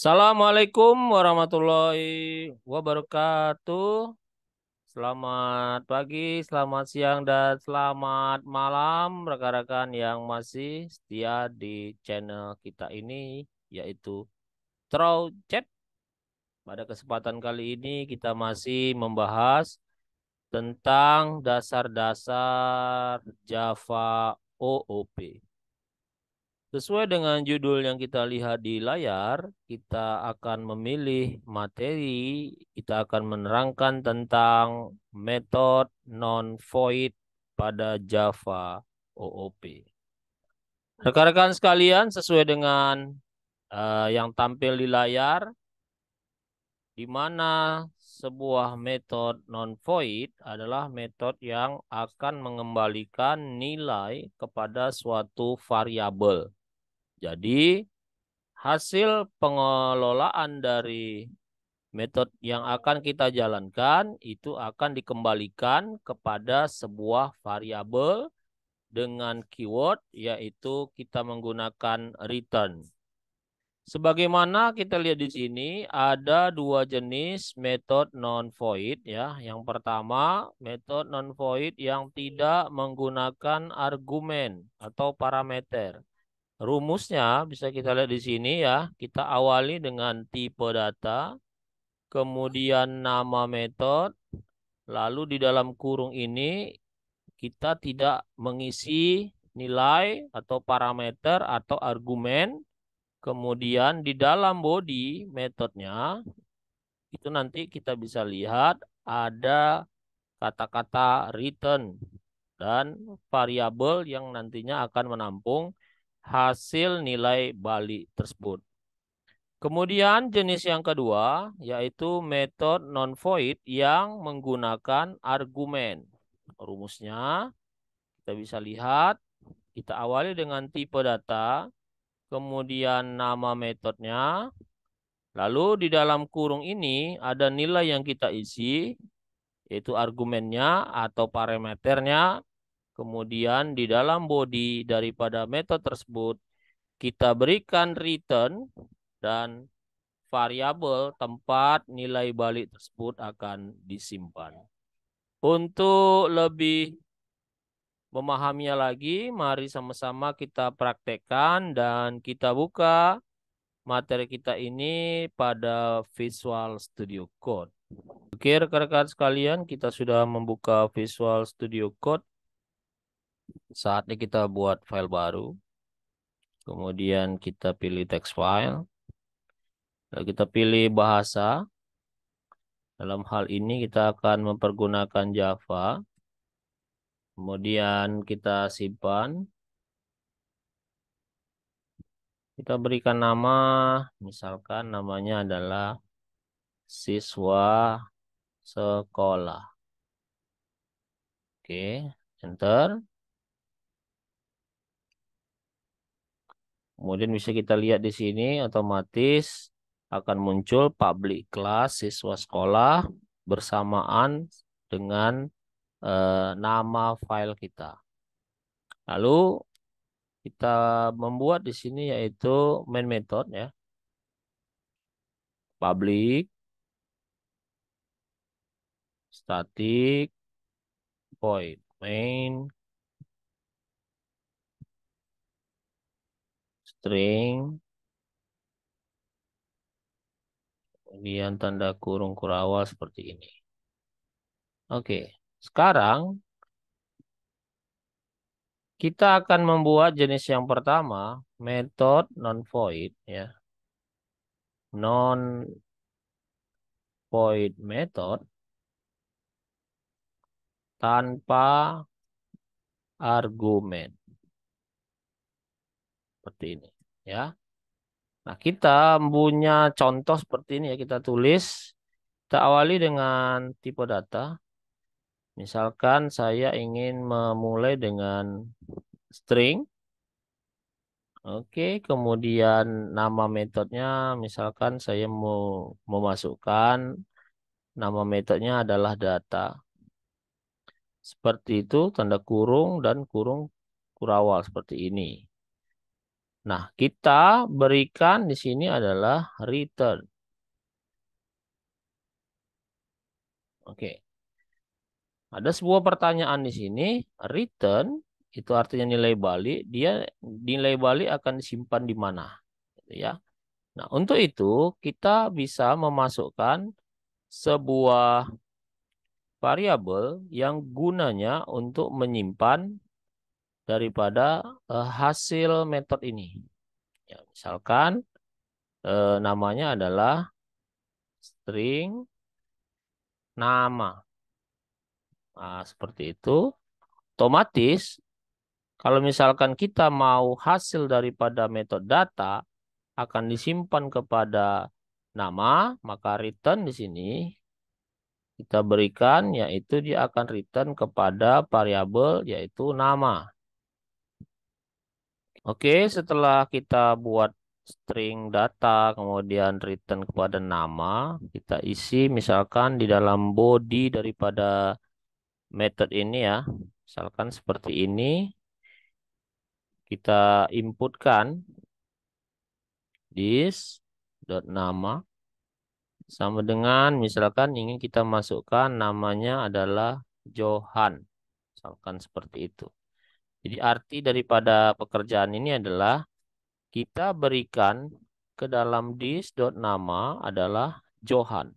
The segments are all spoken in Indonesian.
Assalamualaikum warahmatullahi wabarakatuh. Selamat pagi, selamat siang, dan selamat malam rekan-rekan yang masih setia di channel kita ini, yaitu Trow Chat. Pada kesempatan kali ini kita masih membahas tentang dasar-dasar Java OOP. Sesuai dengan judul yang kita lihat di layar, kita akan memilih materi, kita akan menerangkan tentang metode non-void pada Java OOP. Rekan-rekan sekalian, sesuai dengan yang tampil di layar, di mana sebuah metode non-void adalah metode yang akan mengembalikan nilai kepada suatu variabel. Jadi, hasil pengelolaan dari metode yang akan kita jalankan itu akan dikembalikan kepada sebuah variabel dengan keyword, yaitu kita menggunakan return. Sebagaimana kita lihat di sini ada dua jenis metode non-void ya. Yang pertama, metode non-void yang tidak menggunakan argumen atau parameter. Rumusnya bisa kita lihat di sini ya. Kita awali dengan tipe data, kemudian nama metode, lalu di dalam kurung ini kita tidak mengisi nilai atau parameter atau argumen. Kemudian di dalam body metodenya itu nanti kita bisa lihat ada kata-kata return dan variabel yang nantinya akan menampung hasil nilai balik tersebut. Kemudian jenis yang kedua yaitu metode non-void yang menggunakan argumen. Rumusnya kita bisa lihat, kita awali dengan tipe data, kemudian nama metodenya, lalu di dalam kurung ini ada nilai yang kita isi, yaitu argumennya atau parameternya. Kemudian di dalam body daripada metode tersebut kita berikan return dan variabel tempat nilai balik tersebut akan disimpan. Untuk lebih memahaminya lagi, mari sama-sama kita praktekkan dan kita buka materi kita ini pada Visual Studio Code. Oke, rekan-rekan sekalian, kita sudah membuka Visual Studio Code. Saatnya kita buat file baru. Kemudian kita pilih text file. Lalu kita pilih bahasa. Dalam hal ini kita akan mempergunakan Java. Kemudian kita simpan. Kita berikan nama, misalkan namanya adalah siswa sekolah. Oke, enter. Kemudian bisa kita lihat di sini otomatis akan muncul public class siswa sekolah bersamaan dengan nama file kita. Lalu kita membuat di sini yaitu main method ya. Public static void main string, kemudian tanda kurung kurawal seperti ini. Oke, sekarang kita akan membuat jenis yang pertama, method non-void ya. Non-void method tanpa argumen. Seperti ini ya. Nah, kita punya contoh seperti ini ya, kita tulis. Kita awali dengan tipe data. Misalkan saya ingin memulai dengan string. Oke, kemudian nama metodenya misalkan saya mau memasukkan nama metodenya adalah data. Seperti itu, tanda kurung dan kurung kurawal seperti ini. Nah, kita berikan di sini adalah return. Oke. Ada sebuah pertanyaan di sini, return itu artinya nilai balik, dia nilai balik akan disimpan di mana, gitu ya. Nah, untuk itu kita bisa memasukkan sebuah variabel yang gunanya untuk menyimpan daripada hasil metode ini. Ya, misalkan namanya adalah string nama. Nah, seperti itu. Otomatis kalau misalkan kita mau hasil daripada metode data akan disimpan kepada nama, maka return di sini kita berikan yaitu dia akan return kepada variabel yaitu nama. Oke, setelah kita buat string data kemudian return kepada nama, kita isi misalkan di dalam body daripada metode ini ya. Misalkan seperti ini, kita inputkan this.nama sama dengan misalkan ingin kita masukkan namanya adalah Johan. Misalkan seperti itu. Jadi arti daripada pekerjaan ini adalah kita berikan ke dalam this.nama adalah Johan.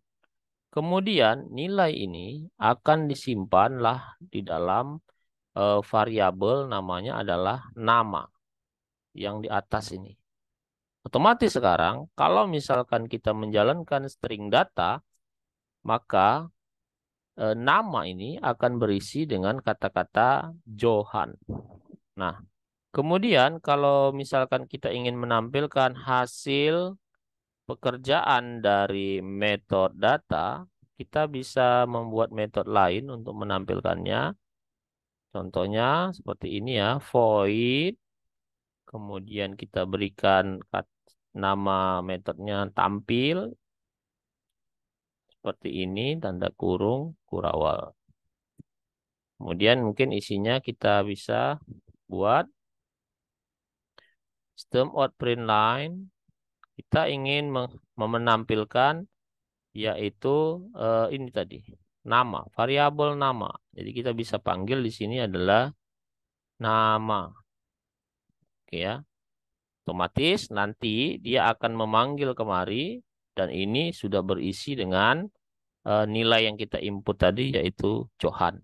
Kemudian nilai ini akan disimpanlah di dalam variabel namanya adalah nama yang di atas ini. Otomatis sekarang kalau misalkan kita menjalankan string data, maka nama ini akan berisi dengan kata-kata Johan. Nah, kemudian kalau misalkan kita ingin menampilkan hasil pekerjaan dari metode data, kita bisa membuat metode lain untuk menampilkannya. Contohnya seperti ini ya, void, kemudian kita berikan nama metodenya tampil, seperti ini, tanda kurung, kurawal. Kemudian mungkin isinya kita bisa buat sistem out print line. Kita ingin menampilkan yaitu ini tadi nama, variabel nama. Jadi kita bisa panggil di sini adalah nama. Oke ya. Otomatis nanti dia akan memanggil kemari dan ini sudah berisi dengan nilai yang kita input tadi yaitu Johan.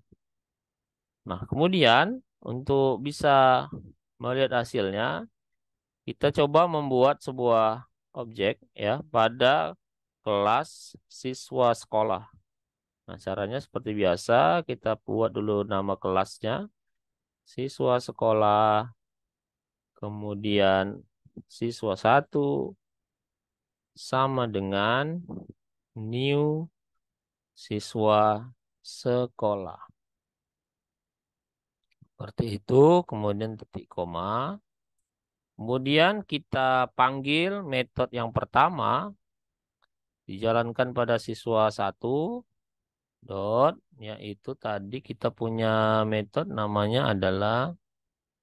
Nah, kemudian untuk bisa melihat hasilnya, kita coba membuat sebuah objek ya pada kelas siswa sekolah. Nah, caranya seperti biasa, kita buat dulu nama kelasnya, siswa sekolah, kemudian siswa 1 sama dengan new siswa sekolah. Seperti itu, kemudian titik koma. Kemudian kita panggil metode yang pertama, dijalankan pada siswa 1, dot, yaitu tadi kita punya metode namanya adalah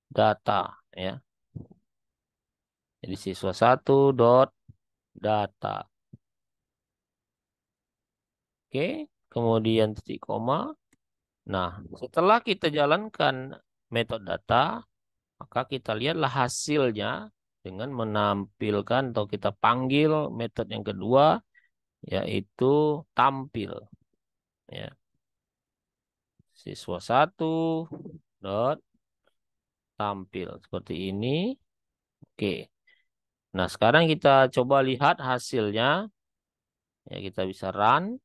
data, ya. Jadi siswa 1 dot data. Oke, kemudian titik koma. Nah, setelah kita jalankan metode data, maka kita lihatlah hasilnya dengan menampilkan atau kita panggil metode yang kedua, yaitu tampil. Ya. Siswa 1 dot tampil seperti ini. Oke. Nah, sekarang kita coba lihat hasilnya. Ya, kita bisa run.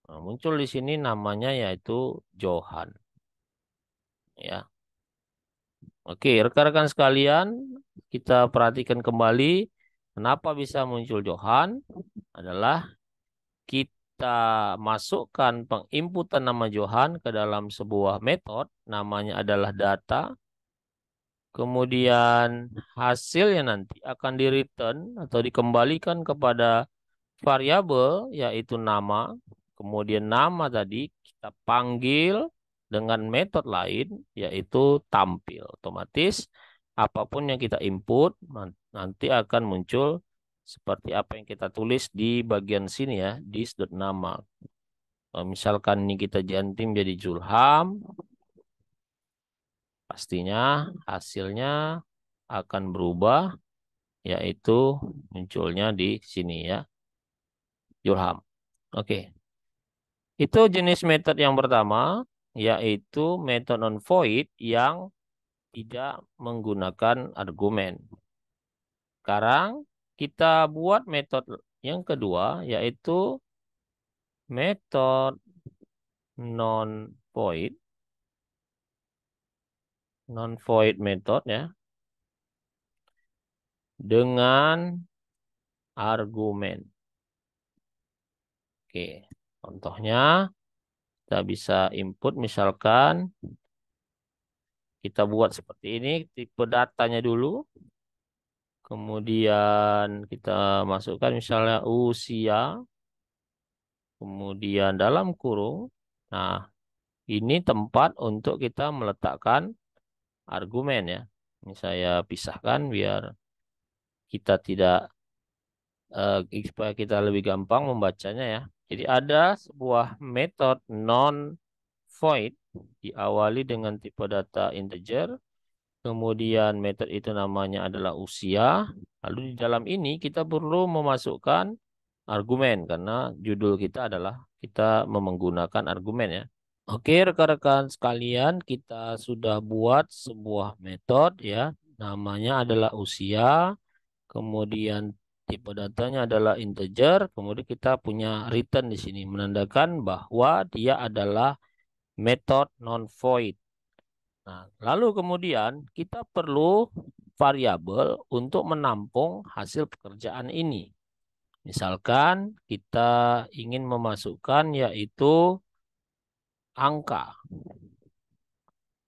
Nah, muncul di sini namanya yaitu Johan. Ya. Oke, rekan-rekan sekalian, kita perhatikan kembali kenapa bisa muncul Johan adalah kita masukkan penginputan nama Johan ke dalam sebuah metode, namanya adalah data. Kemudian hasilnya nanti akan di-return atau dikembalikan kepada variabel yaitu nama. Kemudian nama tadi kita panggil dengan metode lain yaitu tampil. Otomatis apapun yang kita input nanti akan muncul seperti apa yang kita tulis di bagian sini ya, dis.nama. Kalau misalkan ini kita jantim jadi Julham, pastinya hasilnya akan berubah yaitu munculnya di sini ya, Julham. Oke. Itu jenis metode yang pertama, yaitu metode non-void yang tidak menggunakan argumen. Sekarang kita buat metode yang kedua, yaitu metode non-void. Non-void method ya, dengan argumen. Oke, contohnya kita bisa input misalkan kita buat seperti ini, tipe datanya dulu. Kemudian kita masukkan misalnya usia. Kemudian dalam kurung. Nah, ini tempat untuk kita meletakkan argumen ya. Ini saya pisahkan biar kita tidak supaya kita lebih gampang membacanya ya. Jadi ada sebuah metode non void diawali dengan tipe data integer. Kemudian metode itu namanya adalah usia. Lalu di dalam ini kita perlu memasukkan argumen karena judul kita adalah kita menggunakan argumen ya. Oke, rekan-rekan sekalian, kita sudah buat sebuah metode ya. Namanya adalah usia. Kemudian tipe datanya adalah integer. Kemudian kita punya return di sini menandakan bahwa dia adalah metode non-void. Nah, lalu kemudian kita perlu variabel untuk menampung hasil pekerjaan ini. Misalkan kita ingin memasukkan yaitu angka.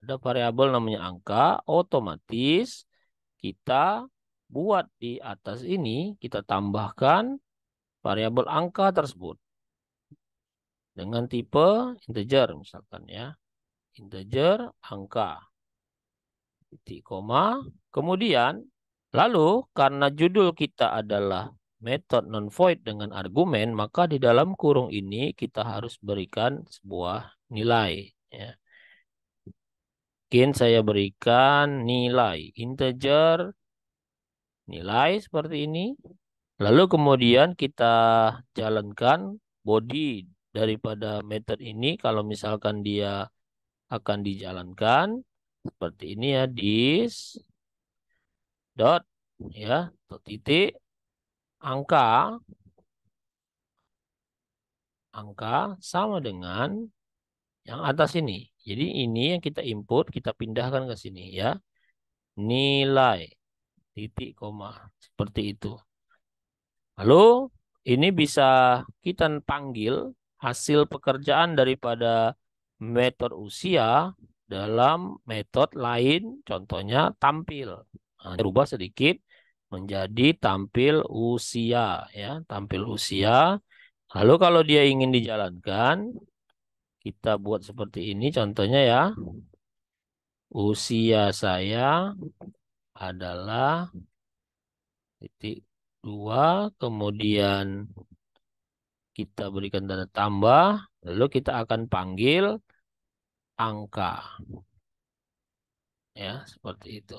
Ada variabel namanya angka, otomatis kita buat di atas ini, kita tambahkan variabel angka tersebut dengan tipe integer misalkan ya. Integer angka. Titik koma. Kemudian lalu karena judul kita adalah method non-void dengan argumen, maka di dalam kurung ini kita harus berikan sebuah nilai ya. Mungkin saya berikan nilai integer, nilai seperti ini. Lalu kemudian kita jalankan body daripada method ini. Kalau misalkan dia akan dijalankan seperti ini ya, this dot ya, titik angka sama dengan yang atas ini. Jadi ini yang kita input, kita pindahkan ke sini ya. Nilai titik koma seperti itu. Lalu ini bisa kita panggil hasil pekerjaan daripada metode usia dalam metode lain, contohnya tampil. Nah, rubah sedikit menjadi tampil usia ya, tampil usia. Lalu kalau dia ingin dijalankan, kita buat seperti ini contohnya ya. Usia saya adalah titik 2, kemudian kita berikan tanda tambah, lalu kita akan panggil angka. Ya, seperti itu.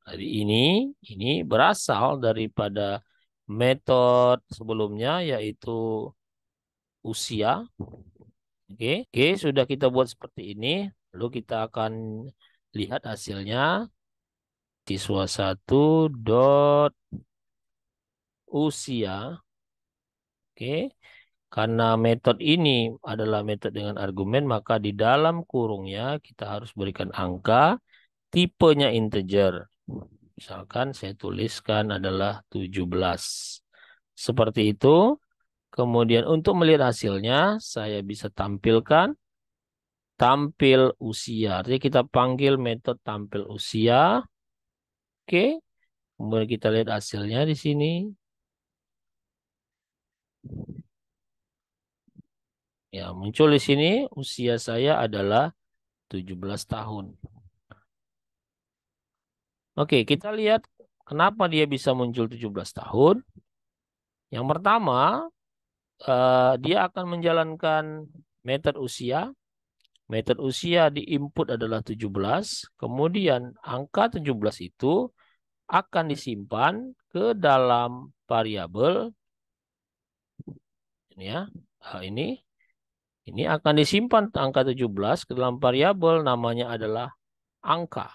Jadi ini berasal daripada metode sebelumnya yaitu usia. Oke, sudah kita buat seperti ini. Lalu kita akan lihat hasilnya. Siswa 1 dot usia. Oke. Karena metode ini adalah metode dengan argumen, maka di dalam kurungnya kita harus berikan angka, tipenya integer. Misalkan saya tuliskan adalah 17. Seperti itu. Kemudian untuk melihat hasilnya, saya bisa tampilkan tampil usia. Artinya kita panggil metode tampil usia. Oke. Kemudian kita lihat hasilnya di sini. Ya, muncul di sini usia saya adalah 17 tahun. Oke, kita lihat kenapa dia bisa muncul 17 tahun. Yang pertama, dia akan menjalankan metode usia. Metode usia di input adalah 17. Kemudian angka 17 itu akan disimpan ke dalam variabel ini ya. Ini akan disimpan angka 17 ke dalam variabel namanya adalah angka.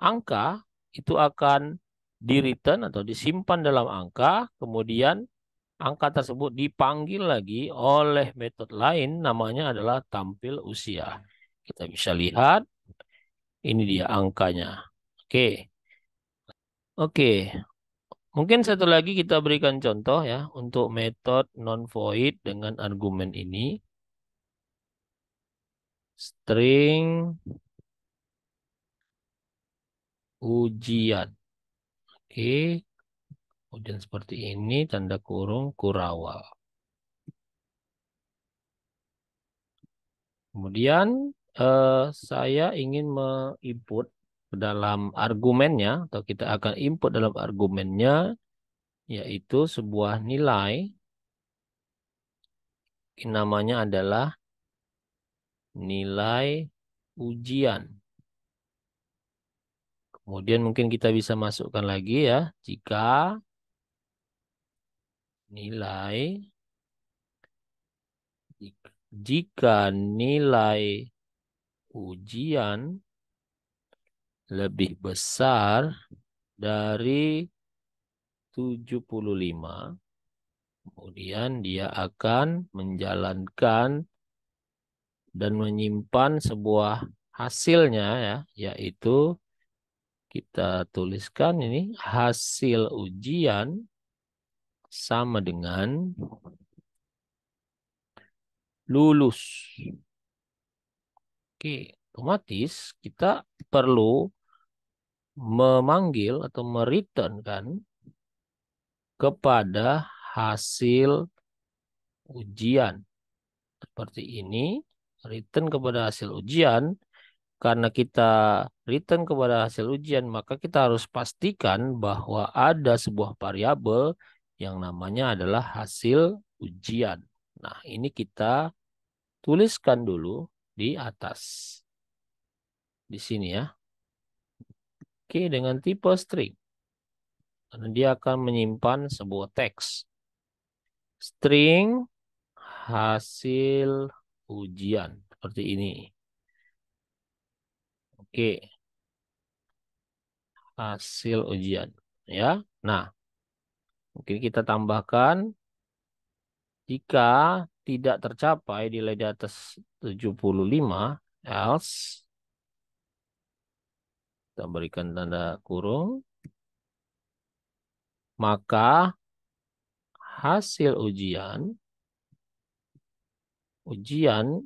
Angka itu akan di-return atau disimpan dalam angka, kemudian angka tersebut dipanggil lagi oleh metode lain namanya adalah tampil usia. Kita bisa lihat, ini dia angkanya. Oke, oke. Mungkin satu lagi kita berikan contoh ya untuk metode non-void dengan argumen ini. String ujian. Oke, kemudian seperti ini tanda kurung kurawal. Kemudian saya ingin menginput ke dalam argumennya atau kita akan input dalam argumennya yaitu sebuah nilai namanya adalah nilai ujian. Kemudian mungkin kita bisa masukkan lagi ya jika nilai jika nilai ujian lebih besar dari 75, kemudian dia akan menjalankan dan menyimpan sebuah hasilnya ya, yaitu kita tuliskan ini hasil ujian sama dengan lulus. Oke, otomatis kita perlu memanggil atau mereturn kan kepada hasil ujian. Seperti ini, return kepada hasil ujian. Karena kita return kepada hasil ujian, maka kita harus pastikan bahwa ada sebuah variabel yang namanya adalah hasil ujian. Nah, ini kita tuliskan dulu di atas. Di sini ya. Oke, dengan tipe string. Karena dia akan menyimpan sebuah teks. String hasil ujian. Seperti ini. Oke, hasil ujian. Ya, nah, mungkin kita tambahkan jika tidak tercapai nilai di atas 75, else, kita berikan tanda kurung, maka hasil ujian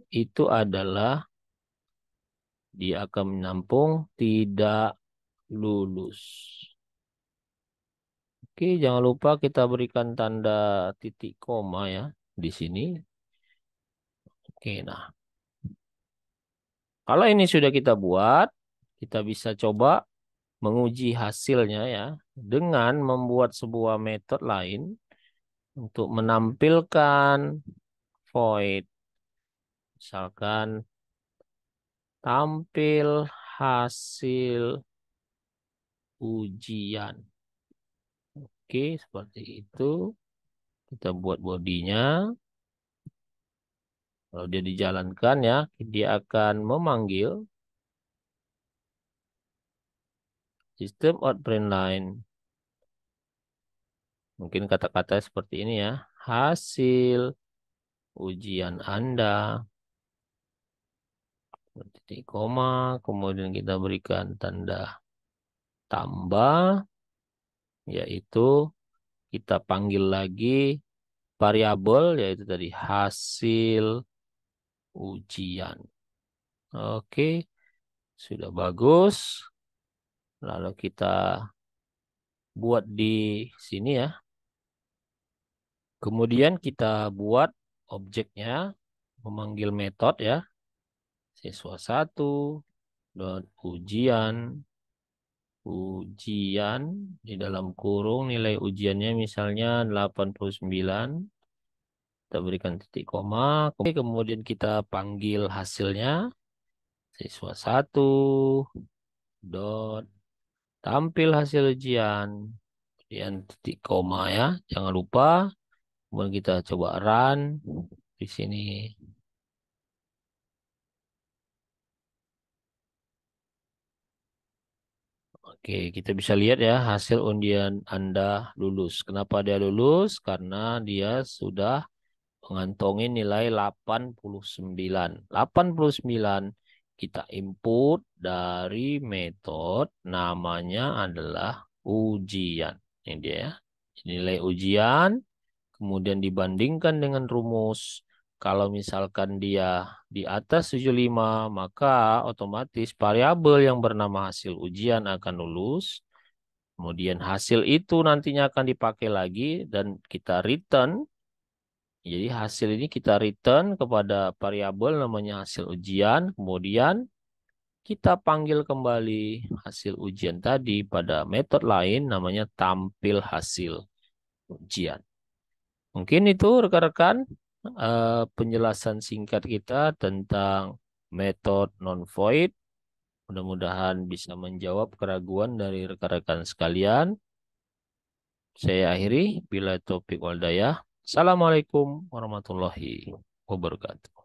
itu adalah dia akan menampung tidak lulus. Oke, jangan lupa kita berikan tanda titik koma ya di sini. Oke, nah. Kalau ini sudah kita buat, kita bisa coba menguji hasilnya ya dengan membuat sebuah metode lain untuk menampilkan void. Misalkan tampil hasil ujian. Oke, seperti itu. Kita buat bodinya. Kalau dia dijalankan ya, dia akan memanggil sistem out print line. Mungkin kata-kata seperti ini ya. Hasil ujian Anda. Titik koma, kemudian kita berikan tanda tambah, yaitu kita panggil lagi variabel, yaitu tadi hasil ujian. Oke, sudah bagus. Lalu kita buat di sini ya. Kemudian kita buat objeknya, memanggil metode ya. Siswa satu dot ujian. Ujian di dalam kurung nilai ujiannya misalnya 89. Kita berikan titik koma. Kemudian kita panggil hasilnya. Siswa satu dot tampil hasil ujian. Kemudian titik koma ya. Jangan lupa. Kemudian kita coba run di sini. Oke, kita bisa lihat ya hasil undian Anda lulus. Kenapa dia lulus? Karena dia sudah mengantongi nilai 89. 89 kita input dari metode namanya adalah ujian. Ini dia ya. Nilai ujian kemudian dibandingkan dengan rumus. Kalau misalkan dia di atas 75, maka otomatis variabel yang bernama hasil ujian akan lulus. Kemudian hasil itu nantinya akan dipakai lagi dan kita return. Jadi hasil ini kita return kepada variabel namanya hasil ujian. Kemudian kita panggil kembali hasil ujian tadi pada metode lain namanya tampil hasil ujian. Mungkin itu rekan-rekan penjelasan singkat kita tentang metode non-void. Mudah-mudahan bisa menjawab keraguan dari rekan-rekan sekalian. Saya akhiri bila topik wal daya. Assalamualaikum warahmatullahi wabarakatuh.